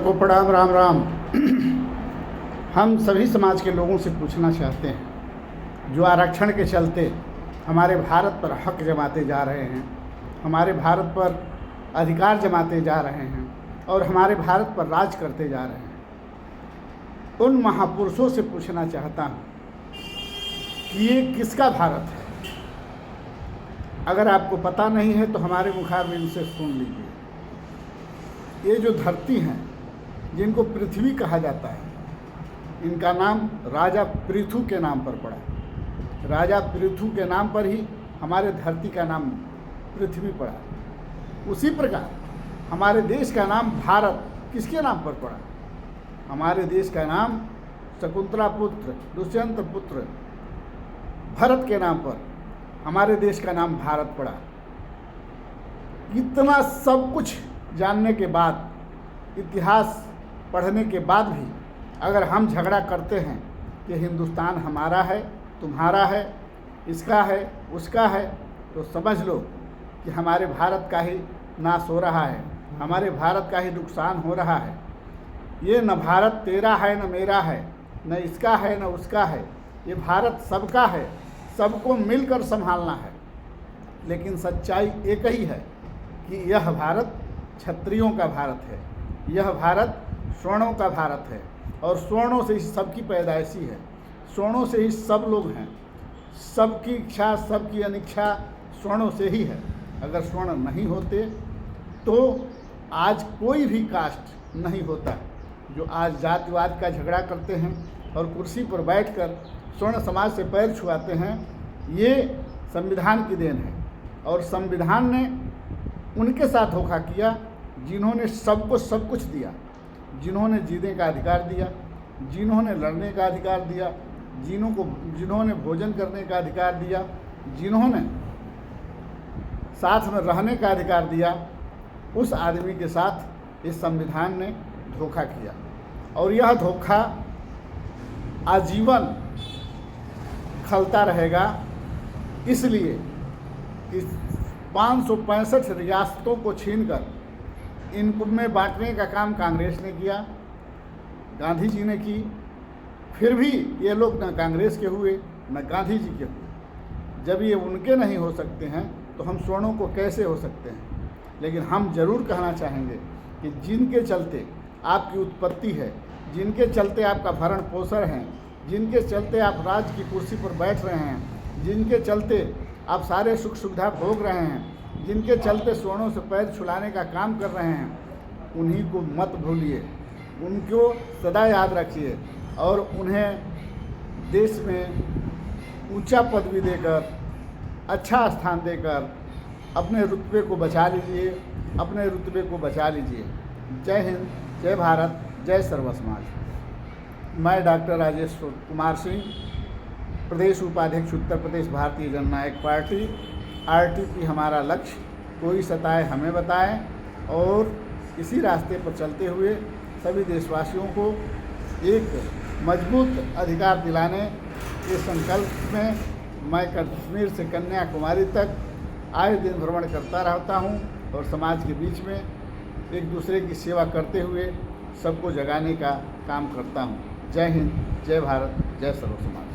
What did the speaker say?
सबको प्रणाम, राम राम। हम सभी समाज के लोगों से पूछना चाहते हैं, जो आरक्षण के चलते हमारे भारत पर हक जमाते जा रहे हैं, हमारे भारत पर अधिकार जमाते जा रहे हैं और हमारे भारत पर राज करते जा रहे हैं, उन महापुरुषों से पूछना चाहता हूँ कि ये किसका भारत है। अगर आपको पता नहीं है तो हमारे मुखारबिन से सुन लीजिए। ये जो धरती हैं, जिनको पृथ्वी कहा जाता है, इनका नाम राजा पृथु के नाम पर पड़ा। राजा पृथु के नाम पर ही हमारे धरती का नाम पृथ्वी पड़ा। उसी प्रकार हमारे देश का नाम भारत किसके नाम पर पड़ा? हमारे देश का नाम शकुंतला पुत्र दुष्यंत पुत्र भरत के नाम पर हमारे देश का नाम भारत पड़ा। इतना सब कुछ जानने के बाद, इतिहास पढ़ने के बाद भी अगर हम झगड़ा करते हैं कि हिंदुस्तान हमारा है, तुम्हारा है, इसका है, उसका है, तो समझ लो कि हमारे भारत का ही नाश हो रहा है, हमारे भारत का ही नुकसान हो रहा है। ये न भारत तेरा है न मेरा है, न इसका है न उसका है, ये भारत सबका है, सबको मिलकर संभालना है। लेकिन सच्चाई एक ही है कि यह भारत क्षत्रियों का भारत है, यह भारत स्वर्णों का भारत है और स्वर्णों से ही सबकी पैदाइशी है, स्वर्णों से ही सब लोग हैं, सबकी इच्छा सबकी अनिच्छा स्वर्णों से ही है। अगर स्वर्ण नहीं होते तो आज कोई भी कास्ट नहीं होता। जो आज जातिवाद का झगड़ा करते हैं और कुर्सी पर बैठकर स्वर्ण समाज से पैर छुआते हैं, ये संविधान की देन है। और संविधान ने उनके साथ धोखा किया जिन्होंने सबको सब कुछ दिया, जिन्होंने जीने का अधिकार दिया, जिन्होंने लड़ने का अधिकार दिया, जिन्होंने भोजन करने का अधिकार दिया, जिन्होंने साथ में रहने का अधिकार दिया, उस आदमी के साथ इस संविधान ने धोखा किया। और यह धोखा आजीवन खलता रहेगा, इसलिए कि 565 रियासतों को छीनकर इनको में बांटने का काम कांग्रेस ने किया, गांधी जी ने की। फिर भी ये लोग न कांग्रेस के हुए न गांधी जी के हुए। जब ये उनके नहीं हो सकते हैं तो हम स्वर्णों को कैसे हो सकते हैं? लेकिन हम जरूर कहना चाहेंगे कि जिनके चलते आपकी उत्पत्ति है, जिनके चलते आपका भरण पोषण है, जिनके चलते आप राज की कुर्सी पर बैठ रहे हैं, जिनके चलते आप सारे सुख सुविधा भोग रहे हैं, जिनके चलते स्वर्णों से पैर छुलाने का काम कर रहे हैं, उन्हीं को मत भूलिए, उनको सदा याद रखिए और उन्हें देश में ऊंचा पदवी देकर, अच्छा स्थान देकर अपने रुतबे को बचा लीजिए, अपने रुतबे को बचा लीजिए। जय हिंद, जय भारत, जय सर्व समाज। मैं डॉक्टर राजेश कुमार सिंह, प्रदेश उपाध्यक्ष उत्तर प्रदेश भारतीय जननायक पार्टी। आरटीपी हमारा लक्ष्य, कोई सताए हमें बताए। और इसी रास्ते पर चलते हुए सभी देशवासियों को एक मजबूत अधिकार दिलाने के संकल्प में मैं कश्मीर से कन्याकुमारी तक आए दिन भ्रमण करता रहता हूं और समाज के बीच में एक दूसरे की सेवा करते हुए सबको जगाने का काम करता हूं। जय हिंद, जय भारत, जय सर्व समाज।